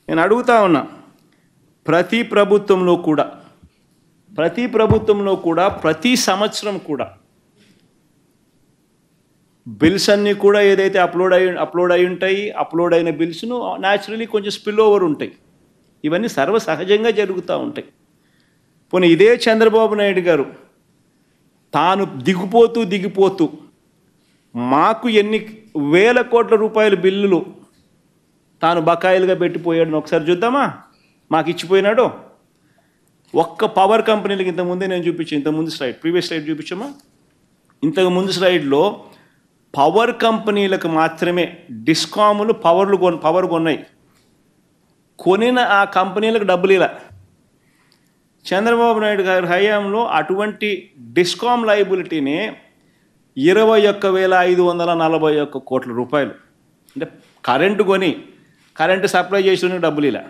నేను అడుగుతా ఉన్నా, ప్రతి ప్రభుత్వంలో కూడా ప్రతి సంవత్సరం కూడా బిల్స్ అన్నీ కూడా ఏదైతే అప్లోడ్ అయి ఉంటాయి, అప్లోడ్ అయిన బిల్స్ను న్యాచురలీ కొంచెం స్పిల్ ఓవర్ ఉంటాయి. ఇవన్నీ సర్వసహజంగా జరుగుతూ ఉంటాయి. పోనీ ఇదే చంద్రబాబు నాయుడు గారు తాను దిగిపోతూ మాకు ఎన్ని వేల కోట్ల రూపాయల బిల్లులు తాను బకాయిలుగా పెట్టిపోయాడని ఒకసారి చూద్దామా? మాకు ఇచ్చిపోయినాడు. ఒక్క పవర్ కంపెనీలకు ఇంతకుముందే నేను చూపించాను, ఇంతకుముందు స్లైడ్, ప్రీవియస్ స్లైడ్ చూపించామా? ఇంతకుముందు స్లైడ్లో పవర్ కంపెనీలకు మాత్రమే డిస్కాములు పవర్ కొన్నాయి. కొనిన ఆ కంపెనీలకు డబ్బులు ఇలా. చంద్రబాబు నాయుడు గారి హయాంలో అటువంటి డిస్కామ్ లయబిలిటీని 21,541 కోట్ల రూపాయలు, అంటే కరెంటు కొని కరెంటు సప్లై చేసిన డబ్బులు ఇలా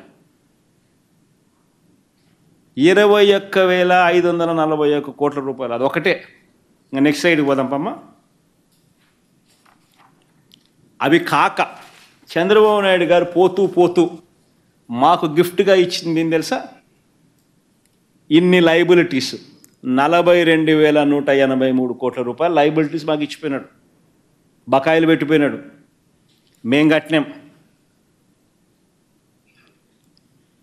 21,541 కోట్ల రూపాయలు. అదొకటే. ఇంకా నెక్స్ట్ సైడ్కి పోదాం పమ్మ. అవి కాక చంద్రబాబు నాయుడు గారు పోతూ మాకు గిఫ్ట్గా ఇచ్చింది ఏం తెలుసా? ఇన్ని లయబిలిటీస్ 42,183 కోట్ల రూపాయలు లయబిలిటీస్ మాకు ఇచ్చిపోయినాడు. బకాయిలు పెట్టిపోయినాడు. మేం కట్టినాం.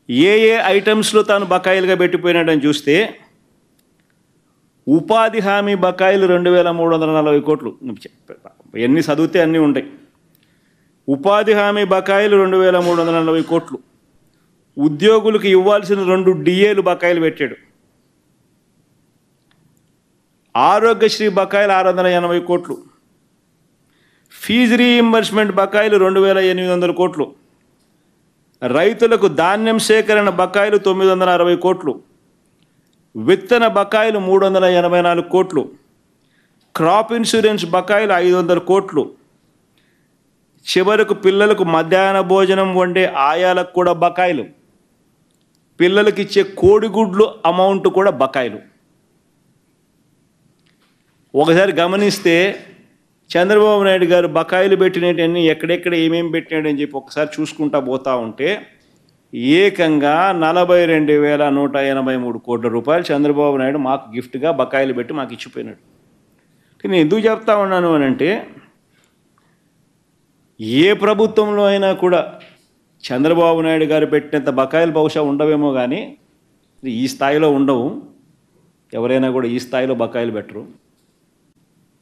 ఏ ఐటమ్స్లో తాను బకాయిలుగా పెట్టిపోయినాడని చూస్తే ఉపాధి హామీ బకాయిలు 2,340 కోట్లు. ఎన్ని చదివితే అన్నీ ఉంటాయి. ఉపాధి హామీ బకాయిలు 2,340 కోట్లు. ఉద్యోగులకు ఇవ్వాల్సిన 2 డిఏలు బకాయిలు పెట్టాడు. ఆరోగ్యశ్రీ బకాయిలు 680 కోట్లు. ఫీజు రీయింబర్స్మెంట్ బకాయిలు 2,800 కోట్లు. రైతులకు ధాన్యం సేకరణ బకాయిలు 960 కోట్లు. విత్తన బకాయిలు 384 కోట్లు. క్రాప్ ఇన్సూరెన్స్ బకాయిలు 500 కోట్లు. చివరకు పిల్లలకు మధ్యాహ్న భోజనం వండే ఆయాలకు కూడా బకాయిలు. పిల్లలకి ఇచ్చే కోడిగుడ్లు అమౌంట్ కూడా బకాయిలు. ఒకసారి గమనిస్తే చంద్రబాబు నాయుడు గారు బకాయిలు పెట్టినవన్నీ ఎక్కడెక్కడ ఏమేమి పెట్టినాడని చెప్పి ఒకసారి చూసుకుంటా పోతూ ఉంటే ఏకంగా 42,183 కోట్ల రూపాయలు చంద్రబాబు నాయుడు మాకు గిఫ్ట్గా బకాయిలు పెట్టి మాకు ఇచ్చిపోయినాడు. నేను ఎందుకు చెప్తా ఉన్నాను అని అంటే, ఏ ప్రభుత్వంలో అయినా కూడా చంద్రబాబు నాయుడు గారు పెట్టినంత బకాయిలు బహుశా ఉండవేమో, కానీ ఈ స్థాయిలో ఉండవు. ఎవరైనా కూడా ఈ స్థాయిలో బకాయిలు పెట్టరు.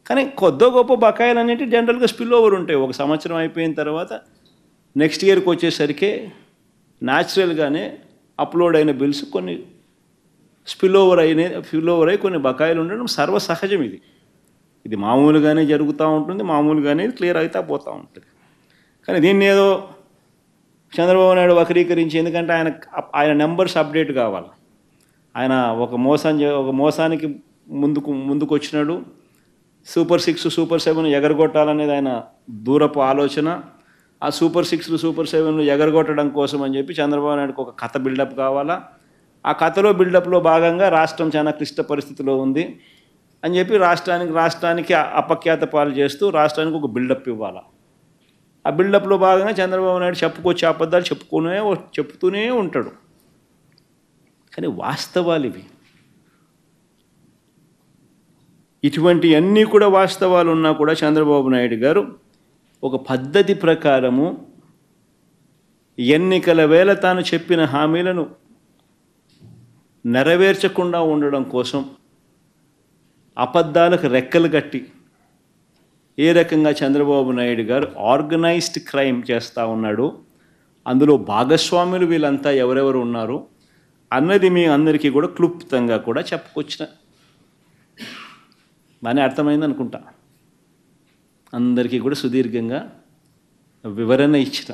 కానీ కొద్దో గొప్ప బకాయిలు అనేవి జనరల్గా స్పిల్ ఓవర్ ఉంటాయి. ఒక సంవత్సరం అయిపోయిన తర్వాత నెక్స్ట్ ఇయర్కి వచ్చేసరికి న్యాచురల్గానే అప్లోడ్ అయిన బిల్స్ కొన్ని స్పిల్ ఓవర్ అయి కొన్ని బకాయిలు ఉండడం సర్వసహజం. ఇది మామూలుగానే జరుగుతూ ఉంటుంది, మామూలుగానే క్లియర్ అవుతా పోతూ ఉంటుంది. కానీ దీన్ని ఏదో చంద్రబాబు నాయుడు వక్రీకరించి, ఎందుకంటే ఆయన నెంబర్స్ అప్డేట్ కావాలి. ఆయన ఒక మోసానికి ముందుకు వచ్చినాడు. సూపర్ 6 సూపర్ 7 ఎగరగొట్టాలనేది ఆయన దూరపు ఆలోచన. ఆ సూపర్ 6 సూపర్ 7 ఎగరగొట్టడం కోసం అని చెప్పి చంద్రబాబు నాయుడుకి ఒక కథ బిల్డప్ కావాలా. ఆ కథలో బిల్డప్లో భాగంగా రాష్ట్రం చాలా క్లిష్ట పరిస్థితిలో ఉంది అని చెప్పి రాష్ట్రానికి అపఖ్యాత పాలు చేస్తూ రాష్ట్రానికి ఒక బిల్డప్ ఇవ్వాలి. ఆ బిల్డప్లో భాగంగా చంద్రబాబు నాయుడు చెప్పుకొచ్చే అబద్ధాలు చెప్తూనే ఉంటాడు. కానీ వాస్తవాలు ఇవి. ఇటువంటి అన్నీ కూడా వాస్తవాలు ఉన్నా కూడా చంద్రబాబు నాయుడు గారు ఒక పద్ధతి ప్రకారము ఎన్నికల వేళ తాను చెప్పిన హామీలను నెరవేర్చకుండా ఉండడం కోసం అబద్ధాలకు రెక్కలు కట్టి ఏ రకంగా చంద్రబాబు నాయుడు గారు ఆర్గనైజ్డ్ క్రైమ్ చేస్తూ ఉన్నాడు, అందులో భాగస్వాములు వీళ్ళంతా ఎవరెవరు ఉన్నారు అన్నది మీ అందరికీ కూడా క్లుప్తంగా కూడా చెప్పుకొచ్చిన బాగానే అర్థమైంది అనుకుంటా. అందరికీ కూడా సుదీర్ఘంగా వివరణ ఇచ్చిన.